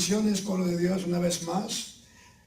Bendiciones, pueblo de Dios, una vez más.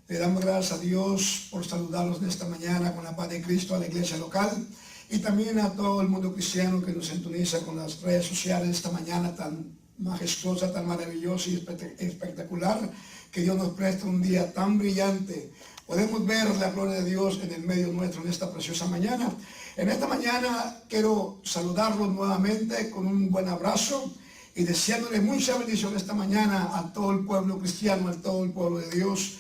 Le damos gracias a Dios por saludarlos de esta mañana con la paz de Cristo a la iglesia local y también a todo el mundo cristiano que nos sintoniza con las redes sociales esta mañana tan majestuosa, tan maravillosa y espectacular, que Dios nos presta un día tan brillante. Podemos ver la gloria de Dios en el medio nuestro en esta preciosa mañana. En esta mañana quiero saludarlos nuevamente con un buen abrazo y deseándole mucha bendición esta mañana a todo el pueblo cristiano, a todo el pueblo de Dios.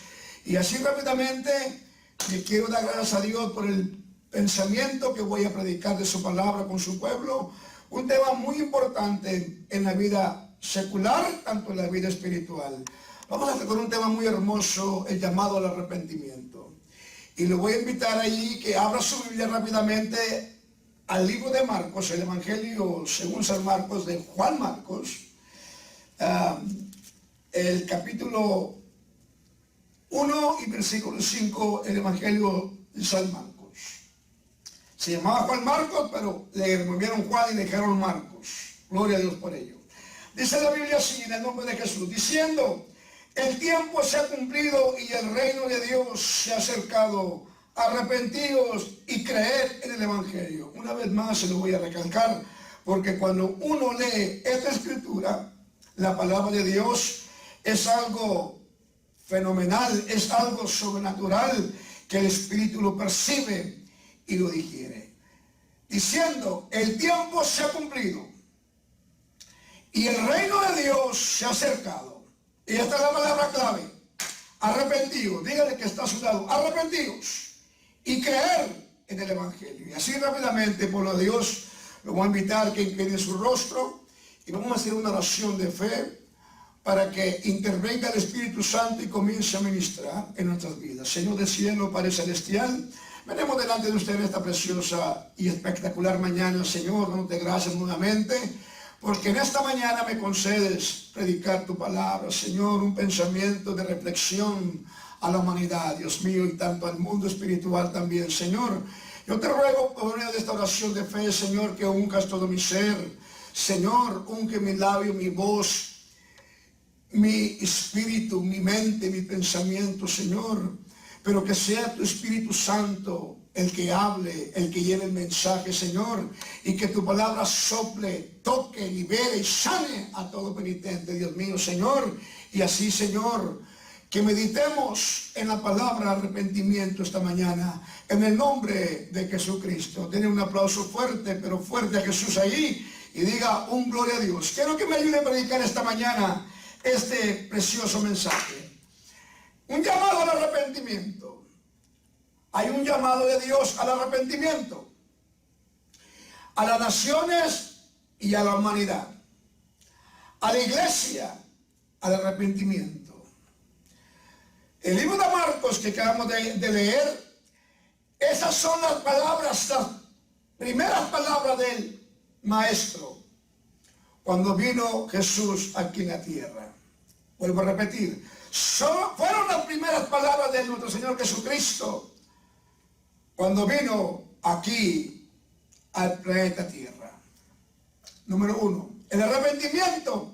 Y así rápidamente le quiero dar gracias a Dios por el pensamiento que voy a predicar de su palabra con su pueblo. Un tema muy importante en la vida secular, tanto en la vida espiritual. Vamos a hacer con un tema muy hermoso, el llamado al arrepentimiento. Y le voy a invitar allí que abra su Biblia rápidamente al libro de Marcos, el Evangelio según San Marcos, de Juan Marcos, el capítulo 1 y versículo 5, el Evangelio de San Marcos. Se llamaba Juan Marcos, pero le removieron Juan y le dijeron Marcos. Gloria a Dios por ello. Dice la Biblia así, en el nombre de Jesús, diciendo: el tiempo se ha cumplido y el reino de Dios se ha acercado. Arrepentíos y creed en el Evangelio. Una vez más se lo voy a recalcar, porque cuando uno lee esta escritura, la palabra de Dios es algo fenomenal, es algo sobrenatural que el Espíritu lo percibe y lo digiere. Diciendo: el tiempo se ha cumplido y el reino de Dios se ha acercado. Y esta es la palabra clave: arrepentidos. Dígale que está a su lado: arrepentidos y creer en el Evangelio. Y así rápidamente, por lo de Dios, lo voy a invitar que incline su rostro y vamos a hacer una oración de fe para que intervenga el Espíritu Santo y comience a ministrar en nuestras vidas. Señor del cielo, Padre celestial, venimos delante de usted en esta preciosa y espectacular mañana. Señor, dándote gracias nuevamente, porque en esta mañana me concedes predicar tu palabra, Señor, un pensamiento de reflexión a la humanidad, Dios mío, y tanto al mundo espiritual también. Señor, yo te ruego por medio de esta oración de fe, Señor, que unjas todo mi ser. Señor, unge mi labio, mi voz, mi espíritu, mi mente, mi pensamiento, Señor, pero que sea tu Espíritu Santo el que hable, el que lleve el mensaje, Señor, y que tu palabra sople, toque, libere y sane a todo penitente, Dios mío, Señor. Y así, Señor, que meditemos en la palabra arrepentimiento esta mañana, en el nombre de Jesucristo. Denle un aplauso fuerte, pero fuerte a Jesús ahí, y diga un gloria a Dios. Quiero que me ayude a predicar esta mañana este precioso mensaje. Un llamado al arrepentimiento. Hay un llamado de Dios al arrepentimiento, a las naciones y a la humanidad, a la iglesia al arrepentimiento. El libro de Marcos que acabamos de leer, esas son las palabras, las primeras palabras del Maestro cuando vino Jesús aquí en la tierra. Vuelvo a repetir, fueron las primeras palabras de nuestro Señor Jesucristo cuando vino aquí al planeta Tierra. Número 1, el arrepentimiento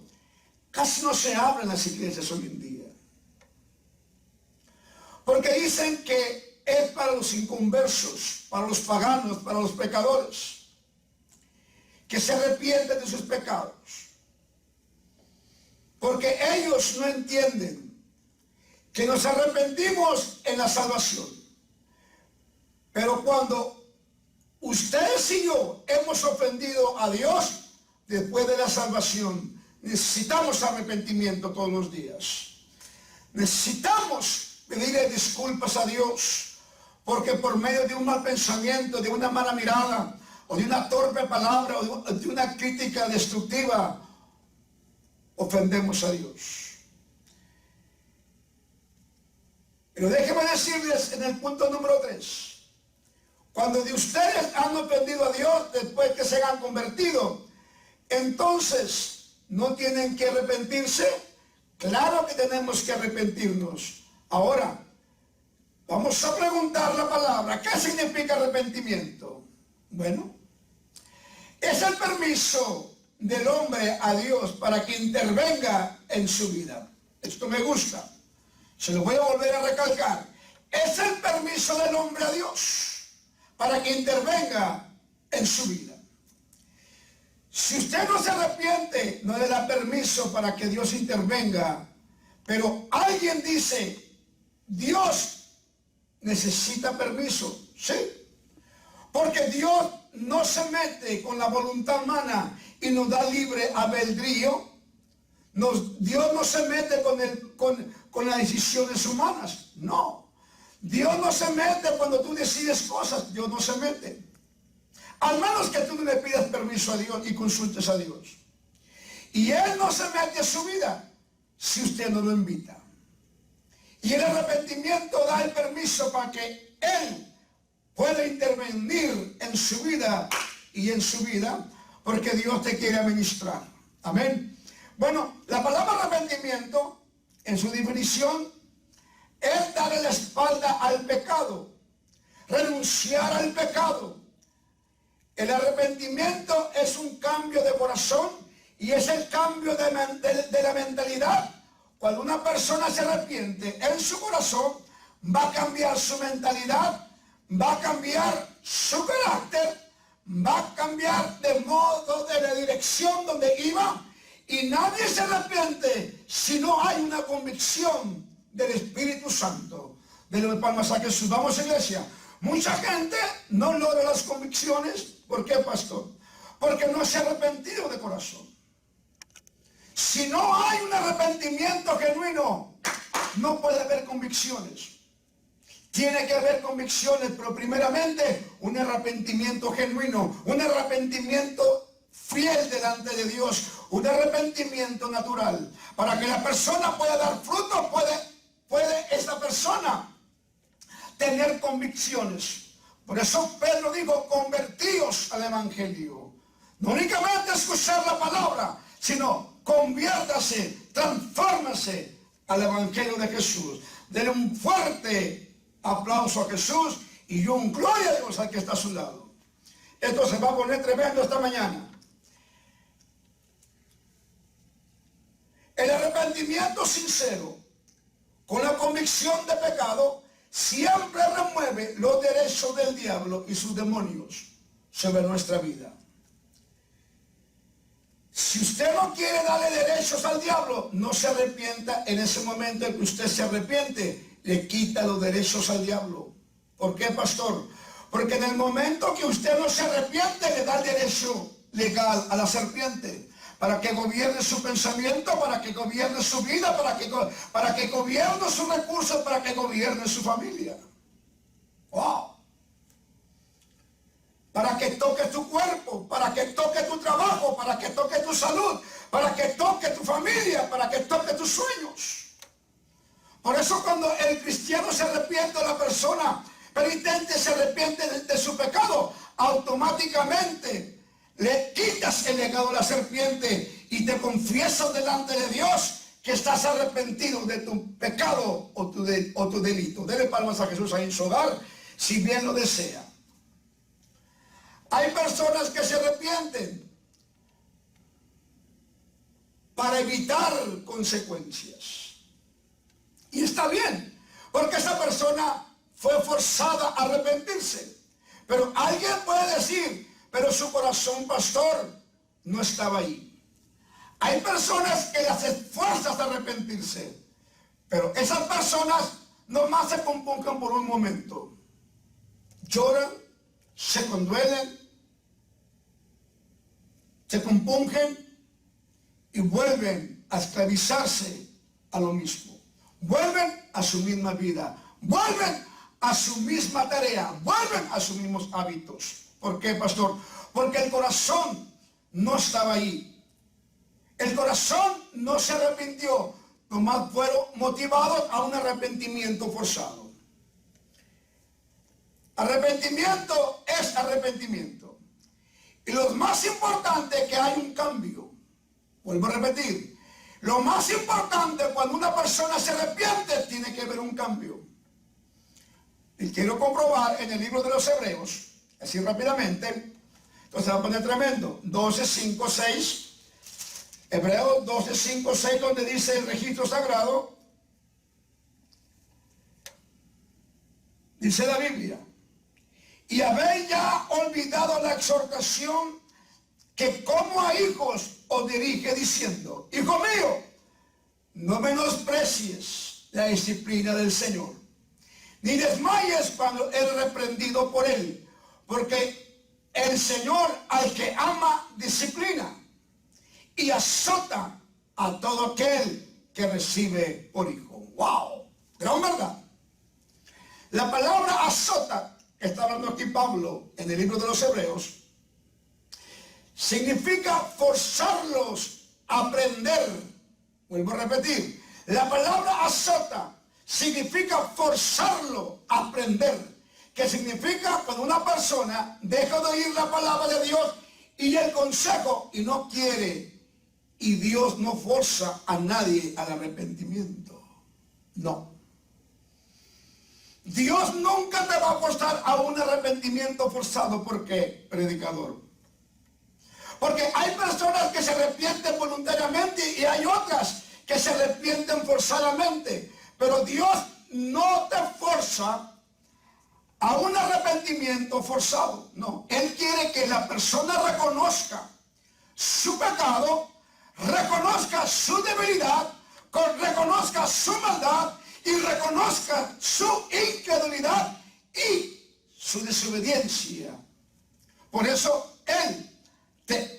casi no se habla en las iglesias hoy en día, porque dicen que es para los inconversos, para los paganos, para los pecadores, que se arrepienten de sus pecados, porque ellos no entienden que nos arrepentimos en la salvación. Pero cuando ustedes y yo hemos ofendido a Dios después de la salvación, necesitamos arrepentimiento todos los días. Necesitamos pedirle disculpas a Dios, porque por medio de un mal pensamiento, de una mala mirada, o de una torpe palabra, o de una crítica destructiva, ofendemos a Dios. Pero déjenme decirles en el punto número 3, cuando de ustedes han ofendido a Dios después que se han convertido, entonces no tienen que arrepentirse. Claro que tenemos que arrepentirnos. Ahora, vamos a preguntar la palabra. ¿Qué significa arrepentimiento? Bueno, es el permiso del hombre a Dios para que intervenga en su vida. esto me gusta, se lo voy a volver a recalcar, es el permiso del hombre a Dios para que intervenga en su vida. Si usted no se arrepiente, no le da permiso para que Dios intervenga, pero alguien dice, Dios necesita permiso, sí, porque Dios no se mete con la voluntad humana y nos da libre albedrío. Dios no se mete con las decisiones humanas, no. Dios no se mete cuando tú decides cosas, Dios no se mete. Al menos que tú no le pidas permiso a Dios y consultes a Dios. Y Él no se mete a su vida si usted no lo invita. Y el arrepentimiento da el permiso para que Él pueda intervenir en su vida y en su vida, porque Dios te quiere administrar. Amén. Bueno, la palabra arrepentimiento, en su definición, es darle la espalda al pecado, renunciar al pecado. El arrepentimiento es un cambio de corazón y es el cambio de la mentalidad. Cuando una persona se arrepiente en su corazón, va a cambiar su mentalidad, va a cambiar su carácter, va a cambiar de modo, de la dirección donde iba. Y nadie se arrepiente si no hay una convicción del Espíritu Santo. Denle palmas a Jesús. Vamos, iglesia. Mucha gente no logra las convicciones. ¿Por qué, pastor? Porque no se ha arrepentido de corazón. Si no hay un arrepentimiento genuino, no puede haber convicciones. Tiene que haber convicciones, pero primeramente un arrepentimiento genuino, un arrepentimiento fiel delante de Dios, un arrepentimiento natural, para que la persona pueda dar fruto, puede esta persona tener convicciones. Por eso Pedro dijo, convertíos al Evangelio. No únicamente escuchar la palabra, sino conviértase, transfórmase al Evangelio de Jesús. Denle un fuerte aplauso a Jesús y un gloria a Dios al que está a su lado. Esto se va a poner tremendo esta mañana. El arrepentimiento sincero, con la convicción de pecado, siempre remueve los derechos del diablo y sus demonios sobre nuestra vida. Si usted no quiere darle derechos al diablo, no se arrepienta. En ese momento en que usted se arrepiente, le quita los derechos al diablo. ¿Por qué, pastor? Porque en el momento que usted no se arrepiente, le da el derecho legal a la serpiente para que gobierne su pensamiento, para que gobierne su vida, para que gobierne sus recursos, para que gobierne su familia. ¡Wow! Para que toque tu cuerpo, para que toque tu trabajo, para que toque tu salud, para que toque tu familia, para que toque tus sueños. Por eso cuando el cristiano se arrepiente, la persona penitente se arrepiente de su pecado, automáticamente le quitas el legado a la serpiente y te confiesas delante de Dios que estás arrepentido de tu pecado o tu delito. Dele palmas a Jesús ahí en su hogar, si bien lo desea. Hay personas que se arrepienten para evitar consecuencias. Y está bien, porque esa persona fue forzada a arrepentirse. Pero alguien puede decir, pero su corazón, pastor, no estaba ahí. Hay personas que las esfuerzan a arrepentirse, pero esas personas nomás se compuncan por un momento. Lloran, se conduelen, se compungen y vuelven a esclavizarse a lo mismo. Vuelven a su misma vida, vuelven a su misma tarea, vuelven a sus mismos hábitos. ¿Por qué, pastor? Porque el corazón no estaba ahí. El corazón no se arrepintió, nomás fueron motivados a un arrepentimiento forzado. Arrepentimiento es arrepentimiento. Y lo más importante es que hay un cambio. Vuelvo a repetir. Lo más importante cuando una persona se arrepiente tiene que haber un cambio. Y quiero comprobar en el libro de los Hebreos, así rápidamente, entonces va a poner tremendo, 12, 5, 6. Hebreos 12, 5, 6, donde dice el registro sagrado, dice la Biblia: y habéis ya olvidado la exhortación que como a hijos os dirige, diciendo: hijo mío, no menosprecies la disciplina del Señor, ni desmayes cuando eres reprendido por él, porque el Señor al que ama disciplina y azota a todo aquel que recibe por hijo. ¡Wow! Gran verdad. La palabra azota, que está hablando aquí Pablo en el libro de los Hebreos, significa forzarlos a aprender. Vuelvo a repetir, la palabra azota significa forzarlo a aprender, que significa cuando una persona deja de oír la palabra de Dios y el consejo y no quiere, y Dios no forza a nadie al arrepentimiento. No. Dios nunca te va a forzar a un arrepentimiento forzado. ¿Por qué, predicador? Porque hay personas que se arrepienten voluntariamente y hay otras que se arrepienten forzadamente. Pero Dios no te forza a un arrepentimiento forzado. No, Él quiere que la persona reconozca su pecado, reconozca su debilidad, reconozca su maldad y reconozca su incredulidad y su desobediencia. Por eso Él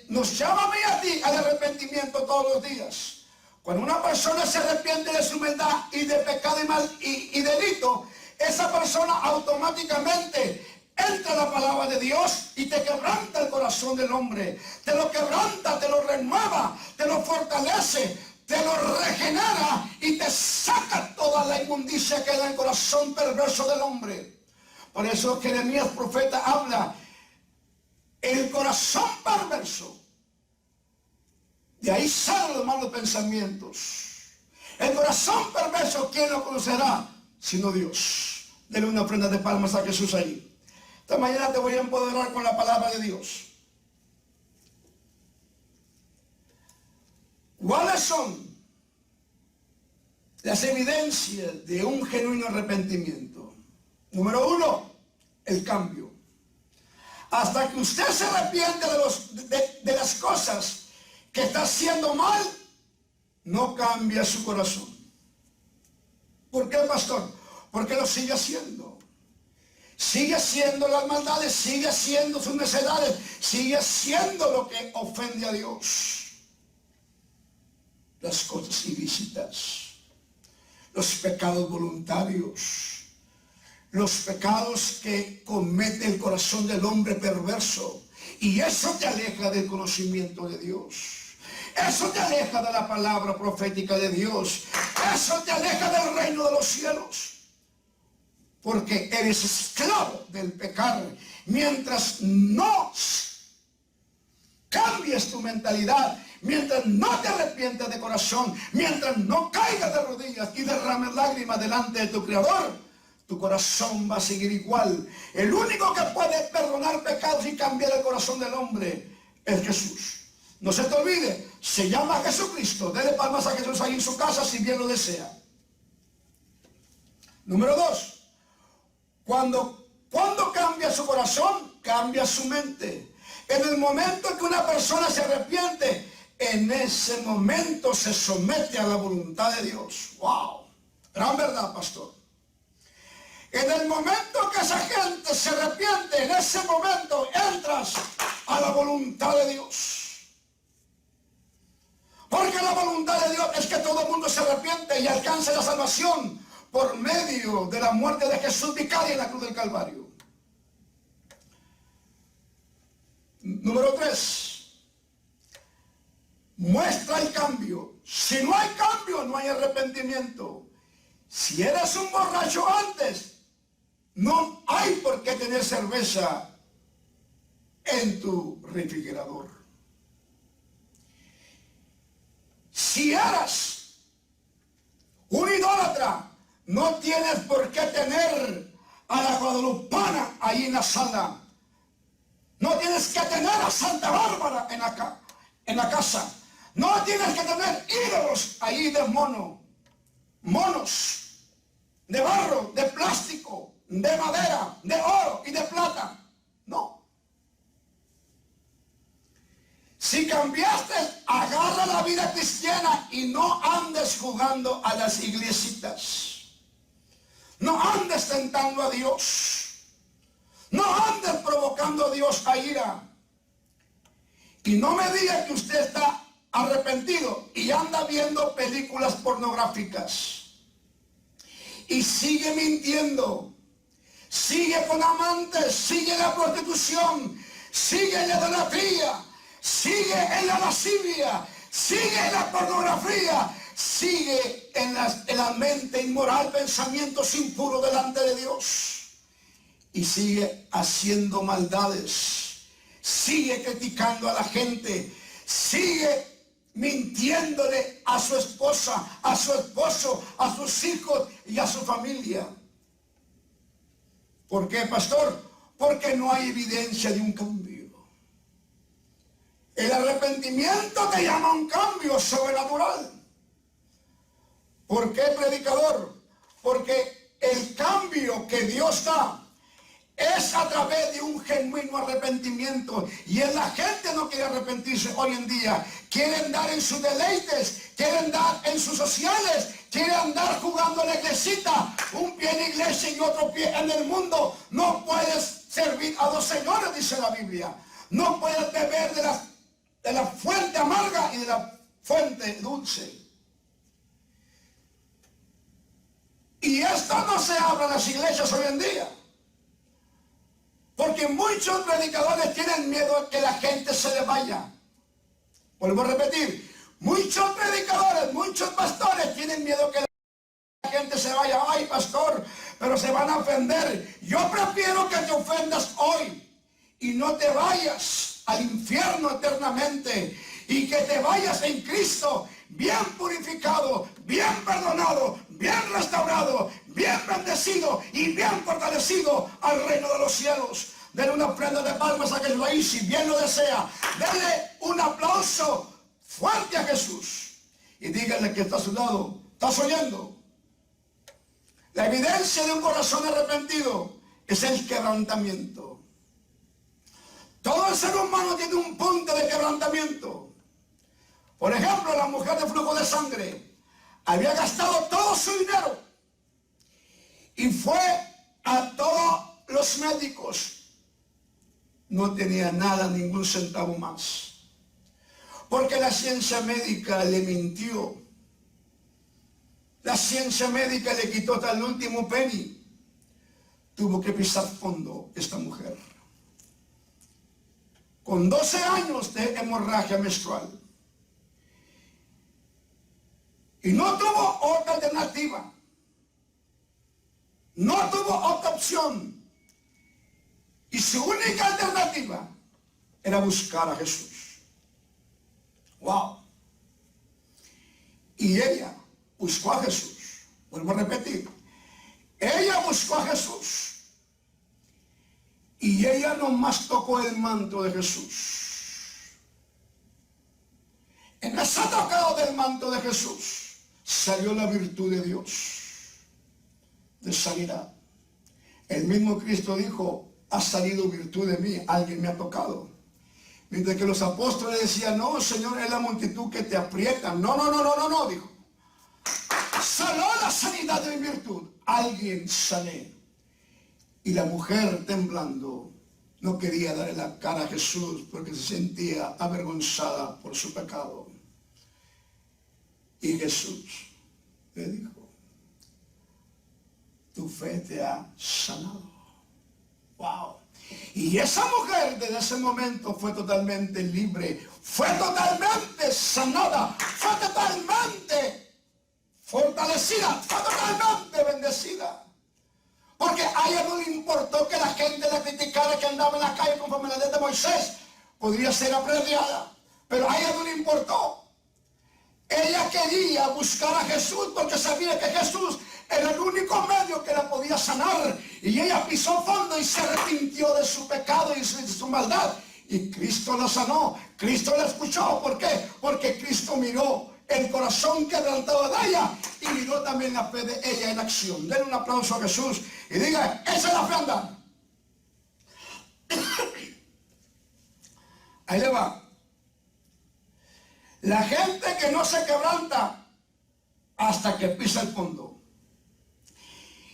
nos llama a mí y a ti al arrepentimiento todos los días. Cuando una persona se arrepiente de su maldad y de pecado y mal y delito, esa persona automáticamente entra la palabra de Dios y te quebranta el corazón del hombre. Te lo quebranta, te lo renueva, te lo fortalece, te lo regenera y te saca toda la inmundicia que da en el corazón perverso del hombre. Por eso Jeremías profeta habla: el corazón perverso, de ahí salen los malos pensamientos. El corazón perverso, ¿quién lo conocerá? Sino Dios. Denle una ofrenda de palmas a Jesús ahí. Esta mañana te voy a empoderar con la palabra de Dios. ¿Cuáles son las evidencias de un genuino arrepentimiento? Número uno, el cambio. Hasta que usted se arrepiente de las cosas que está haciendo mal, no cambia su corazón. ¿Por qué, pastor? Porque lo sigue haciendo. Sigue haciendo las maldades, sigue haciendo sus necedades, sigue haciendo lo que ofende a Dios. Las cosas ilícitas, los pecados voluntarios, los pecados que comete el corazón del hombre perverso. Y eso te aleja del conocimiento de Dios. Eso te aleja de la palabra profética de Dios. Eso te aleja del reino de los cielos. Porque eres esclavo del pecado. Mientras no cambies tu mentalidad, mientras no te arrepientas de corazón, mientras no caigas de rodillas y derrames lágrimas delante de tu Creador, tu corazón va a seguir igual. El único que puede perdonar pecados y cambiar el corazón del hombre es Jesús. No se te olvide, se llama Jesucristo. Dele palmas a Jesús ahí en su casa si bien lo desea. Número dos, cuando cambia su corazón, cambia su mente. En el momento que una persona se arrepiente, en ese momento se somete a la voluntad de Dios. ¡Wow! Gran verdad, pastor. En el momento que esa gente se arrepiente, en ese momento entras a la voluntad de Dios. Porque la voluntad de Dios es que todo el mundo se arrepiente y alcance la salvación por medio de la muerte de Jesús vicaria en la cruz del Calvario. Número 3. Muestra el cambio. Si no hay cambio, no hay arrepentimiento. Si eres un borracho antes, no hay por qué tener cerveza en tu refrigerador. Si eres un idólatra, no tienes por qué tener a la guadalupana ahí en la sala. No tienes que tener a Santa Bárbara en la casa. No tienes que tener ídolos ahí de monos, de barro, de plástico, de madera, de oro y de plata. No. Si cambiaste, agarra la vida cristiana y no andes jugando a las iglesitas. No andes tentando a Dios. No andes provocando a Dios a ira. Y no me diga que usted está arrepentido y anda viendo películas pornográficas. Y sigue mintiendo. Sigue con amantes. Sigue en la prostitución. Sigue en la idolatría. Sigue en la lascivia, sigue en la pornografía, sigue en la mente inmoral, pensamientos impuros delante de Dios. Y sigue haciendo maldades, sigue criticando a la gente, sigue mintiéndole a su esposa, a su esposo, a sus hijos y a su familia. ¿Por qué, pastor? Porque no hay evidencia de un cambio. El arrepentimiento te llama a un cambio sobrenatural. ¿Por qué, predicador? Porque el cambio que Dios da es a través de un genuino arrepentimiento. Y la gente no quiere arrepentirse hoy en día. Quieren dar en sus deleites, quieren dar en sus sociales, quieren andar jugando en la iglesita. Un pie en la iglesia y otro pie en el mundo. No puedes servir a dos señores, dice la Biblia. No puedes beber de la fuente amarga y de la fuente dulce. Y esto no se habla en las iglesias hoy en día. Porque muchos predicadores tienen miedo a que la gente se les vaya. Vuelvo a repetir. Muchos predicadores, muchos pastores tienen miedo a que la gente se vaya. Ay, pastor, pero se van a ofender. Yo prefiero que te ofendas hoy y no te vayas al infierno eternamente, y que te vayas en Cristo bien purificado, bien perdonado, bien restaurado, bien bendecido y bien fortalecido al reino de los cielos. Denle una ofrenda de palmas a aquel país si bien lo desea. Denle un aplauso fuerte a Jesús y díganle que está a su lado. ¿Estás oyendo? La evidencia de un corazón arrepentido es el quebrantamiento. Todo el ser humano tiene un punto de quebrantamiento. Por ejemplo, la mujer de flujo de sangre había gastado todo su dinero y fue a todos los médicos. No tenía nada, ningún centavo más. Porque la ciencia médica le mintió. La ciencia médica le quitó hasta el último penny. Tuvo que pisar fondo esta mujer. Con 12 años de hemorragia menstrual. Y no tuvo otra alternativa. No tuvo otra opción. Y su única alternativa era buscar a Jesús. ¡Wow! Y ella buscó a Jesús. Vuelvo a repetir. Ella buscó a Jesús. Y ella nomás tocó el manto de Jesús. En ese tocado del manto de Jesús salió la virtud de Dios, de sanidad. El mismo Cristo dijo, ha salido virtud de mí, alguien me ha tocado. Mientras que los apóstoles decían, no, Señor, es la multitud que te aprieta. No, dijo. Salió la sanidad de mi virtud. Alguien sané. Y la mujer, temblando, no quería darle la cara a Jesús porque se sentía avergonzada por su pecado. Y Jesús le dijo, tu fe te ha sanado. ¡Wow! Y esa mujer desde ese momento fue totalmente libre, fue totalmente sanada, fue totalmente fortalecida, fue totalmente bendecida. Porque a ella no le importó que la gente la criticara, que andaba en la calle conforme la ley de Moisés. Podría ser apedreada, pero a ella no le importó. Ella quería buscar a Jesús porque sabía que Jesús era el único medio que la podía sanar. Y ella pisó fondo y se arrepintió de su pecado y de su maldad. Y Cristo la sanó, Cristo la escuchó. ¿Por qué? Porque Cristo miró el corazón quebrantado de ella y miró también la fe de ella en acción. Denle un aplauso a Jesús y diga, esa es la fe andante. Ahí le va. La gente que no se quebranta hasta que pisa el fondo.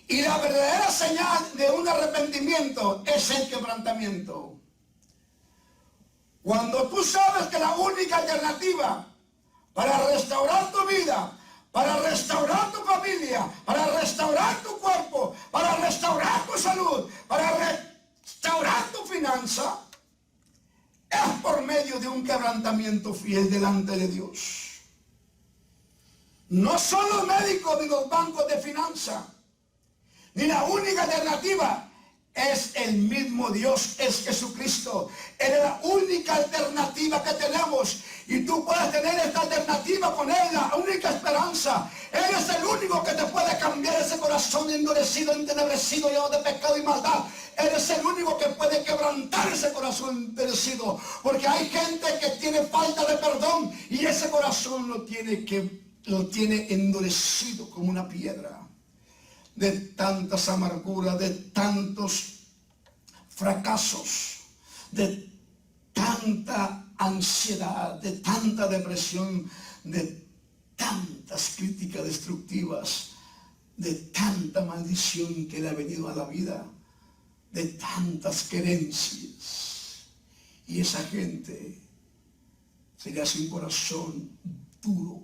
Y la verdadera señal de un arrepentimiento es el quebrantamiento. Cuando tú sabes que la única alternativa para restaurar tu vida, para restaurar tu familia, para restaurar tu cuerpo, para restaurar tu salud, para restaurar tu finanza, es por medio de un quebrantamiento fiel delante de Dios. No son los médicos ni los bancos de finanzas, ni la única alternativa. Es el mismo Dios, es Jesucristo. Él es la única alternativa que tenemos. Y tú puedes tener esta alternativa con Él, la única esperanza. Él es el único que te puede cambiar ese corazón endurecido, entenebrecido, lleno de pecado y maldad. Él es el único que puede quebrantar ese corazón endurecido. Porque hay gente que tiene falta de perdón y ese corazón lo tiene endurecido como una piedra. De tantas amarguras, de tantos fracasos, de tanta ansiedad, de tanta depresión, de tantas críticas destructivas, de tanta maldición que le ha venido a la vida, de tantas querencias. Y esa gente se le hace un corazón duro,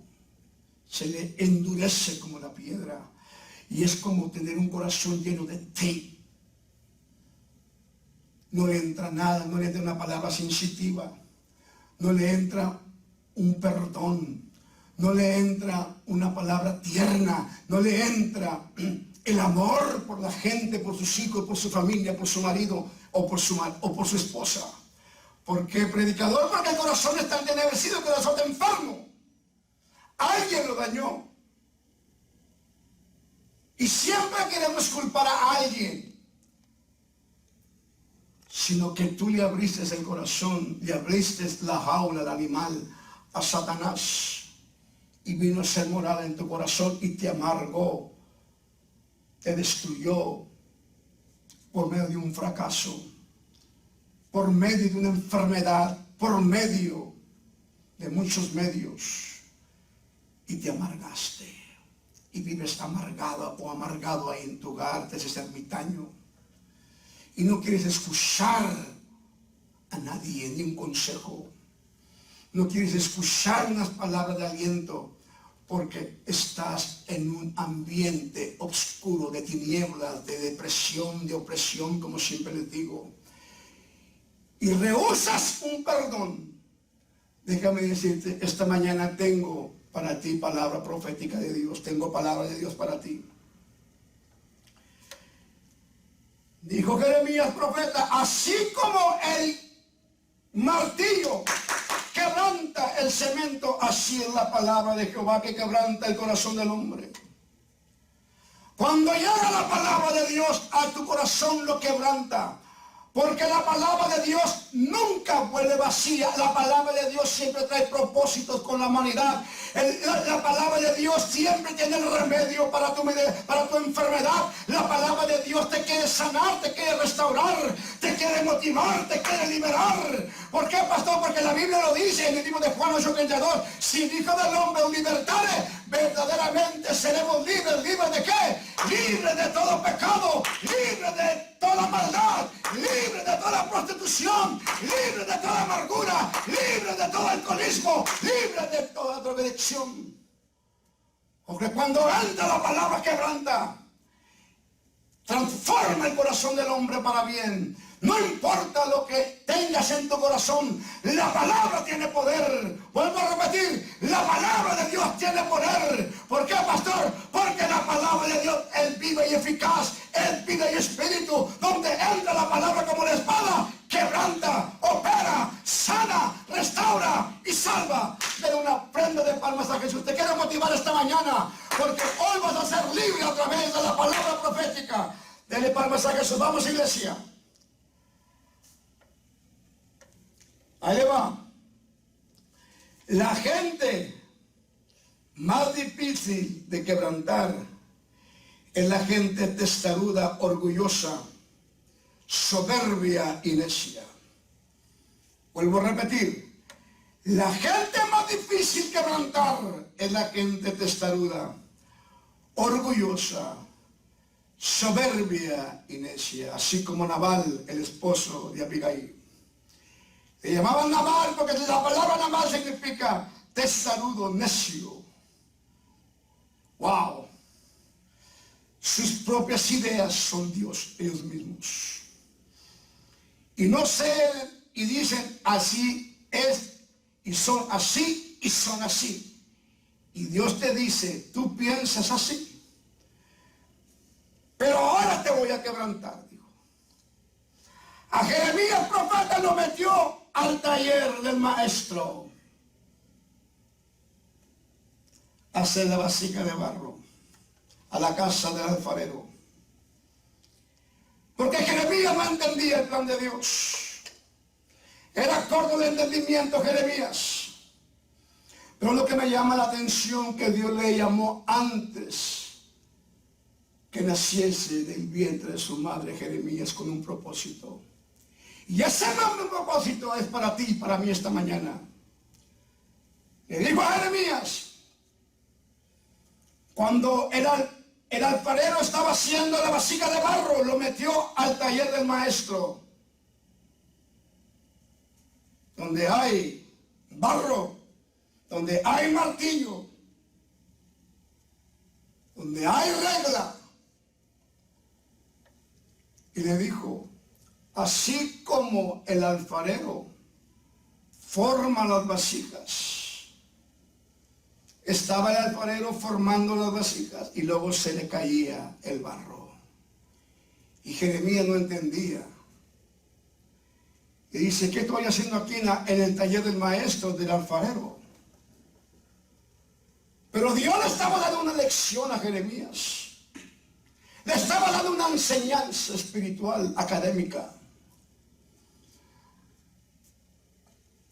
se le endurece como la piedra. Y es como tener un corazón lleno de té. No le entra nada, no le entra una palabra sensitiva, no le entra un perdón, no le entra una palabra tierna, no le entra el amor por la gente, por sus hijos, por su familia, por su marido o por su esposa. ¿Por qué, predicador? Porque el corazón está entenebrecido, el corazón está enfermo. Alguien lo dañó. Y siempre queremos culpar a alguien, sino que tú le abriste el corazón, le abriste la jaula, el animal, a Satanás, y vino a ser morada en tu corazón y te amargó, te destruyó por medio de un fracaso, por medio de una enfermedad, por medio de muchos medios, y te amargaste. Y vives amargada o amargado ahí en tu hogar, te haces ermitaño. Y no quieres escuchar a nadie, ni un consejo. No quieres escuchar unas palabras de aliento, porque estás en un ambiente oscuro de tinieblas, de depresión, de opresión, como siempre les digo. Y rehusas un perdón. Déjame decirte, esta mañana tengo para ti palabra profética de Dios. Tengo palabra de Dios para ti. Dijo Jeremías profeta, así como el martillo quebranta el cemento, así es la palabra de Jehová que quebranta el corazón del hombre. Cuando llega la palabra de Dios a tu corazón, lo quebranta. Porque la palabra de Dios nunca vuelve vacía. La palabra de Dios siempre trae propósitos con la humanidad. La palabra de Dios siempre tiene el remedio para tu enfermedad. La palabra de Dios te quiere sanar, te quiere restaurar, te quiere motivar, te quiere liberar. ¿Por qué, pastor? Porque la Biblia lo dice en el libro de Juan 8:32. Si el Hijo del Hombre os libertare, verdaderamente seremos libres. ¿Libres de qué? Libres de todo pecado, libres de toda maldad, libre de toda prostitución, libre de toda amargura, libre de todo alcoholismo, libre de toda drogadicción. Porque cuando entra la palabra quebranta, transforma el corazón del hombre para bien. No importa lo que tengas en tu corazón, la palabra tiene poder. Vuelvo a repetir, la palabra de Dios tiene poder. ¿Por qué, pastor? Porque la palabra de Dios es viva y eficaz, es vida y espíritu. Donde entra la palabra como la espada, quebranta, opera, sana, restaura y salva. De una prenda de palmas a Jesús. Te quiero motivar esta mañana, porque hoy vas a ser libre a través de la palabra profética. Dele palmas a Jesús. Vamos, iglesia. Ahí le va. La gente más difícil de quebrantar es la gente testaruda, orgullosa, soberbia y necia. Vuelvo a repetir. La gente más difícil quebrantar es la gente testaruda, orgullosa, soberbia y necia, así como Nabal, el esposo de Abigail. Le llamaban Nabal porque la palabra Nabal significa testarudo, necio. Wow. Sus propias ideas son Dios, ellos mismos. Y no sé, y dicen así es, y son así, y son así. Y Dios te dice, tú piensas así, pero ahora te voy a quebrantar, dijo. A Jeremías profeta lo metió al taller del maestro a hacer la vasija de barro, a la casa del alfarero. Porque Jeremías no entendía el plan de Dios. Era corto de entendimiento Jeremías. Pero lo que me llama la atención, que Dios le llamó antes que naciese del vientre de su madre Jeremías con un propósito. Y ese mismo propósito es para ti y para mí esta mañana. Le dijo a Jeremías, cuando el alfarero estaba haciendo la vasija de barro, lo metió al taller del maestro, donde hay barro, donde hay martillo, donde hay regla. Y le dijo, así como el alfarero forma las vasijas, estaba el alfarero formando las vasijas y luego se le caía el barro. Y Jeremías no entendía. Y dice, ¿qué estoy haciendo aquí en el taller del maestro, del alfarero? Pero Dios le estaba dando una lección a Jeremías. Le estaba dando una enseñanza espiritual, académica.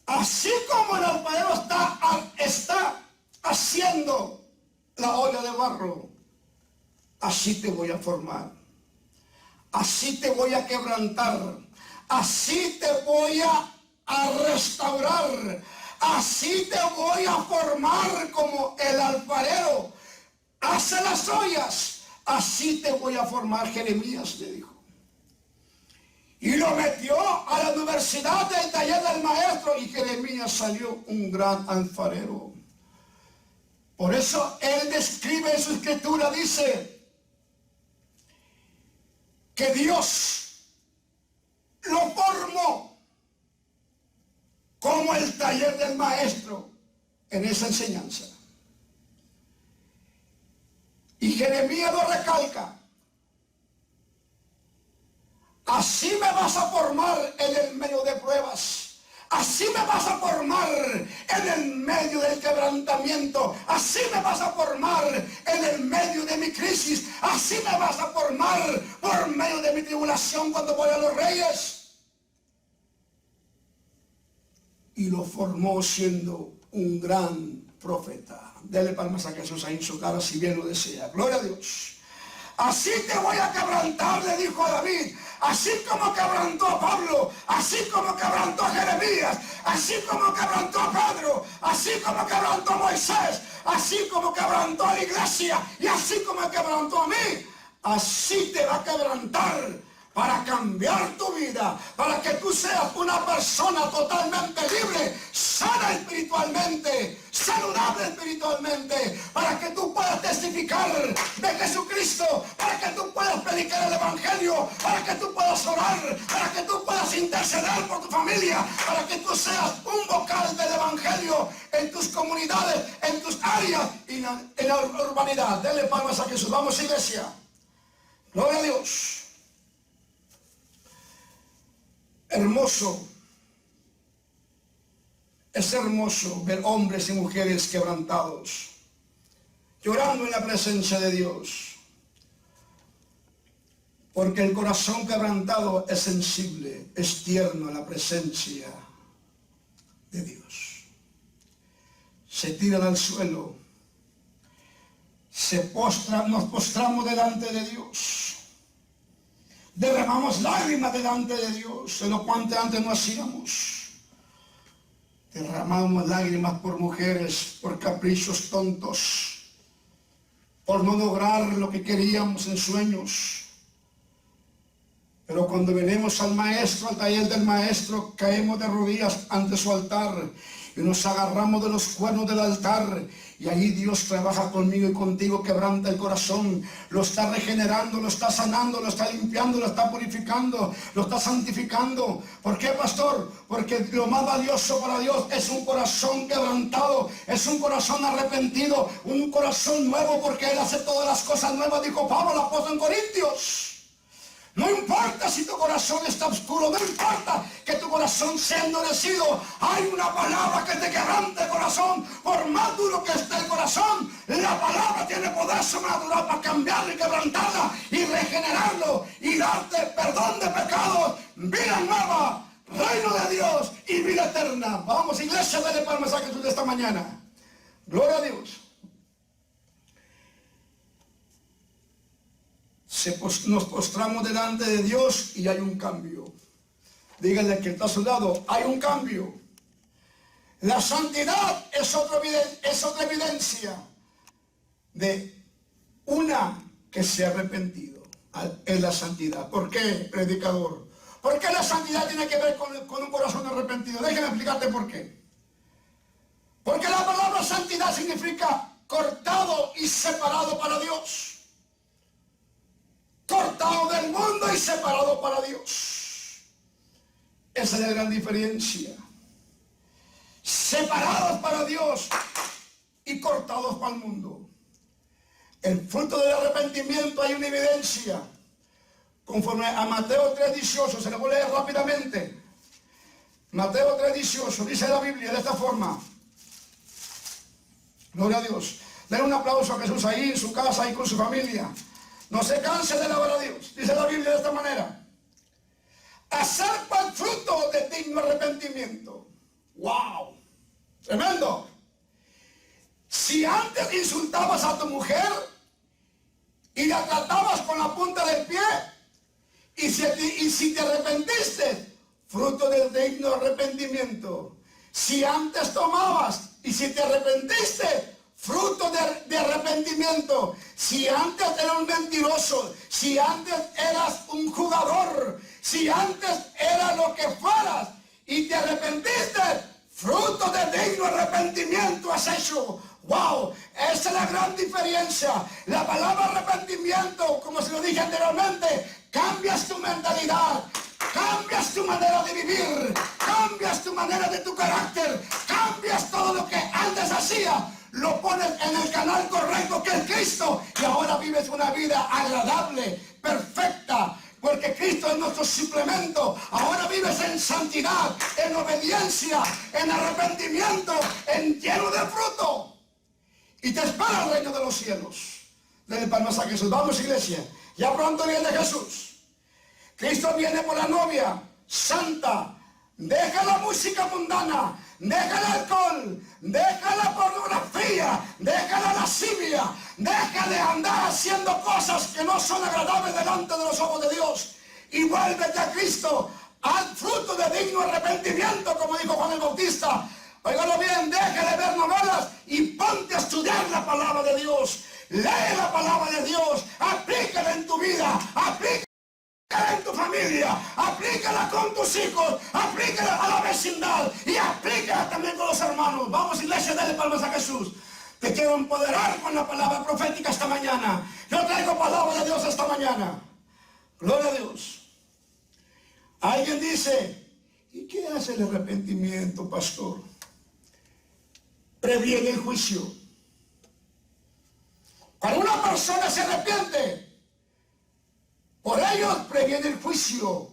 Así como el alfarero está haciendo la olla de barro, así te voy a formar. Así te voy a quebrantar. Así te voy a restaurar. Así te voy a formar como el alfarero hace las ollas. Así te voy a formar, Jeremías le dijo. Y lo metió a la universidad del taller del maestro y Jeremías salió un gran alfarero. Por eso él describe en su escritura, dice que Dios lo formó como el taller del maestro en esa enseñanza. Y Jeremías lo recalca. Así me vas a formar en el medio de pruebas. Así me vas a formar en el medio del quebrantamiento. Así me vas a formar en el medio de mi crisis. Así me vas a formar por medio de mi tribulación cuando voy a los reyes. Y lo formó siendo un gran profeta. Dele palmas a Jesús ahí en su cara si bien lo desea. Gloria a Dios. Así te voy a quebrantar, le dijo a David. Así como quebrantó a Pablo, así como quebrantó a Jeremías, así como quebrantó a Pedro, así como quebrantó a Moisés, así como quebrantó a la iglesia y así como quebrantó a mí, así te va a quebrantar para cambiar tu vida, para que tú seas una persona totalmente libre, sana espiritualmente, saludable espiritualmente, para que tú puedas testificar de Jesucristo, para que tú puedas predicar el evangelio, para que tú puedas orar, para que tú puedas interceder por tu familia, para que tú seas un vocal del evangelio en tus comunidades, en tus áreas y en la urbanidad. Denle palmas a Jesús. Vamos, iglesia. Gloria a Dios. Hermoso, es hermoso ver hombres y mujeres quebrantados, llorando en la presencia de Dios, porque el corazón quebrantado es sensible, es tierno en la presencia de Dios. Se tiran al suelo, nos postramos delante de Dios, derramamos lágrimas delante de Dios, de lo cuanto antes no hacíamos. Derramamos lágrimas por mujeres, por caprichos tontos, por no lograr lo que queríamos en sueños. Pero cuando venimos al maestro, al taller del maestro, caemos de rodillas ante su altar y nos agarramos de los cuernos del altar, y allí Dios trabaja conmigo y contigo, quebranta el corazón, lo está regenerando, lo está sanando, lo está limpiando, lo está purificando, lo está santificando. ¿Por qué, pastor? Porque lo más valioso para Dios es un corazón quebrantado, es un corazón arrepentido, un corazón nuevo, porque Él hace todas las cosas nuevas, dijo Pablo, el apóstol en Corintios. No importa si tu corazón está oscuro, no importa que tu corazón sea endurecido, hay una palabra que te quebrante el corazón. Por más duro que esté el corazón, la palabra tiene poder sobrenatural para cambiarlo y quebrantarla y regenerarlo y darte perdón de pecados, vida nueva, reino de Dios y vida eterna. Vamos, iglesia, dale palmas a Jesús de esta mañana. Gloria a Dios. Nos postramos delante de Dios y hay un cambio. Díganle que está a su lado, hay un cambio. La santidad es otra evidencia de una que se ha arrepentido. Es la santidad. ¿Por qué, predicador? ¿Por qué la santidad tiene que ver con un corazón arrepentido? Déjame explicarte por qué. Porque la palabra santidad significa cortado y separado para Dios. Cortado del mundo y separado para Dios. Esa es la gran diferencia. Separados para Dios y cortados para el mundo. El fruto del arrepentimiento hay una evidencia. Conforme a Mateo 3:18, se lo voy a leer rápidamente. Mateo 3:18, dice la Biblia de esta forma. Gloria a Dios. Den un aplauso a Jesús ahí en su casa, ahí con su familia. No se canse de alabar a Dios. Dice la Biblia de esta manera. Acerca el fruto de digno arrepentimiento. ¡Wow! Tremendo. Si antes insultabas a tu mujer y la tratabas con la punta del pie, y si te arrepentiste, fruto del digno arrepentimiento. Si antes tomabas y si te arrepentiste, fruto de arrepentimiento. Si antes eras un mentiroso, si antes eras un jugador, si antes era lo que fueras y te arrepentiste, fruto de digno arrepentimiento has hecho. ¡Wow! Esa es la gran diferencia. La palabra arrepentimiento, como se lo dije anteriormente, cambias tu mentalidad, cambias tu manera de vivir, cambias tu manera de tu carácter, cambias todo lo que antes hacía. Lo pones en el canal correcto que es Cristo y ahora vives una vida agradable, perfecta, porque Cristo es nuestro suplemento. Ahora vives en santidad, en obediencia, en arrepentimiento, en lleno de fruto. Y te espera el reino de los cielos. Denle palmas a Jesús. Vamos, iglesia. Ya pronto viene Jesús. Cristo viene por la novia santa. Deja la música mundana, deja el alcohol, deja la pornografía, deja la lascivia, deja de andar haciendo cosas que no son agradables delante de los ojos de Dios y vuélvete a Cristo, al fruto de digno arrepentimiento, como dijo Juan el Bautista. Óigalo bien, deja de ver novelas y ponte a estudiar la palabra de Dios. Lee la palabra de Dios, aplícala en tu vida, aplícala en tu familia, aplícala con tus hijos, aplícala a la vecindad y aplícala también con los hermanos. Vamos, iglesia, dale palmas a Jesús. Te quiero empoderar con la palabra profética esta mañana. Yo traigo palabra de Dios esta mañana. Gloria a Dios. Alguien dice, ¿y qué hace el arrepentimiento, pastor? Previene el juicio. Cuando una persona se arrepiente, por ellos previene el juicio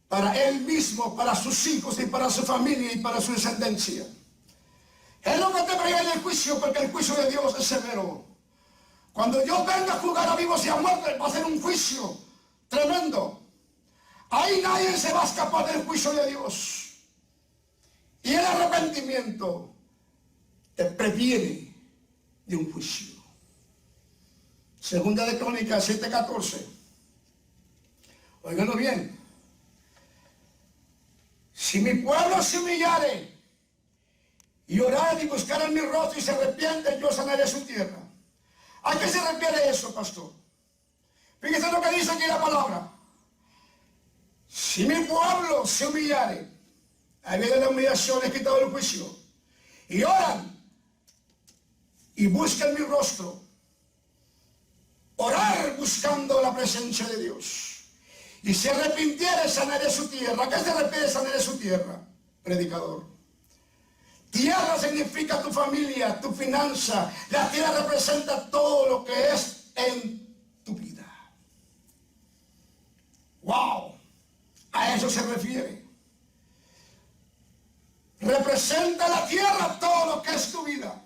para él mismo, para sus hijos y para su familia y para su descendencia. Es lo que te previene el juicio, porque el juicio de Dios es severo. Cuando Dios venga a juzgar a vivos y a muertos, va a ser un juicio tremendo. Ahí nadie se va a escapar del juicio de Dios. Y el arrepentimiento arrepentimiento te previene de un juicio. Segunda de Crónicas 7:14. Óiganlo bien. Si mi pueblo se humillare y orare y buscare mi rostro y se arrepiente, yo sanaré su tierra. ¿A qué se refiere eso, pastor? Fíjese lo que dice aquí la palabra. Si mi pueblo se humillare, ahí viene la humillación, he quitado el juicio, y oran y buscan mi rostro, orar buscando la presencia de Dios, y se arrepintiere, sanaré su tierra. ¿A qué se refiere sanaré su tierra, predicador? Tierra significa tu familia, tu finanza. La tierra representa todo lo que es en tu vida. ¡Wow! A eso se refiere. Representa la tierra todo lo que es tu vida.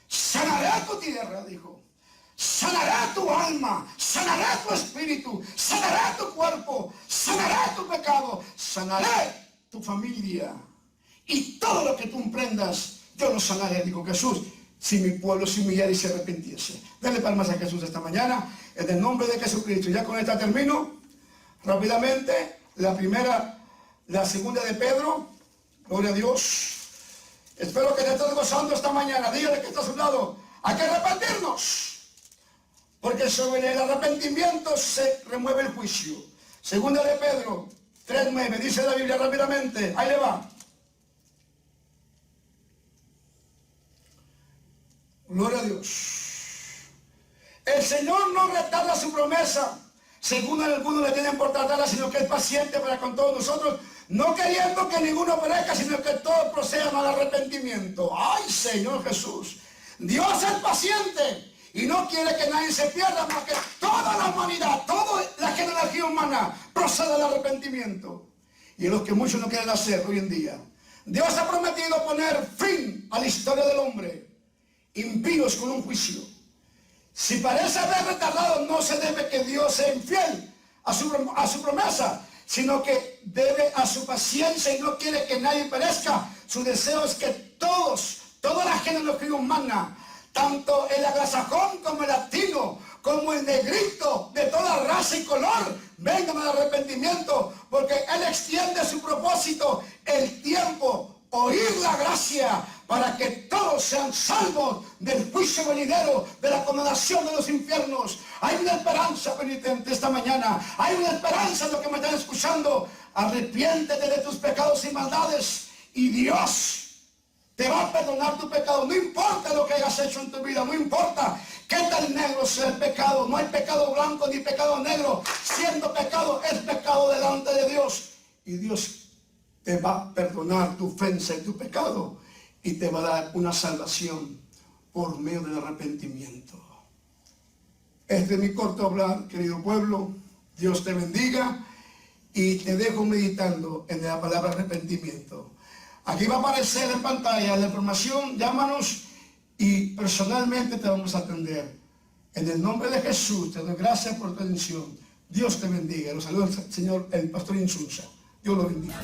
Sanaré tu tierra, dijo. Sanaré tu alma, sanaré tu espíritu, sanaré tu cuerpo, sanaré tu pecado, sanaré tu familia. Y todo lo que tú emprendas, yo lo sanaré, dijo Jesús, si mi pueblo se humillara y se arrepintiese. Dale palmas a Jesús esta mañana, en el nombre de Jesucristo. Ya con esta termino. Rápidamente, la segunda de Pedro, gloria a Dios. Espero que te estés gozando esta mañana. Dígale que está a su lado, hay que arrepentirnos, porque sobre el arrepentimiento se remueve el juicio. Segunda de Pedro 3:9, dice la Biblia rápidamente, ahí le va. Gloria a Dios. El Señor no retarda su promesa, según algunos le tienen por tratarla, sino que es paciente para con todos nosotros, no queriendo que ninguno perezca, sino que todos procedan al arrepentimiento. ¡Ay, Señor Jesús! Dios es paciente y no quiere que nadie se pierda, más que toda la humanidad, toda la generación humana proceda al arrepentimiento. Y es lo que muchos no quieren hacer hoy en día. Dios ha prometido poner fin a la historia del hombre, impíos con un juicio. Si parece haber retardado, no se debe que Dios sea infiel a su promesa, sino que debe a su paciencia y no quiere que nadie perezca. Su deseo es que toda la generación humana, tanto el anglosajón como el latino, como el negrito, de toda raza y color, vengan al arrepentimiento, porque Él extiende su propósito, el tiempo, oír la gracia, para que todos sean salvos del juicio venidero, de la condenación de los infiernos. Hay una esperanza, penitente, esta mañana. Hay una esperanza en lo que me están escuchando. Arrepiéntete de tus pecados y maldades, y Dios te va a perdonar tu pecado. No importa lo que hayas hecho en tu vida, no importa qué tan negro sea el pecado. No hay pecado blanco ni pecado negro. Siendo pecado, es pecado delante de Dios. Y Dios te va a perdonar tu ofensa y tu pecado, y te va a dar una salvación por medio del arrepentimiento. Este es mi corto hablar, querido pueblo. Dios te bendiga, y te dejo meditando en la palabra arrepentimiento. Aquí va a aparecer en pantalla la información. Llámanos y personalmente te vamos a atender. En el nombre de Jesús te doy gracias por tu atención. Dios te bendiga. Los saluda el Señor, el pastor Insunza. Dios lo bendiga.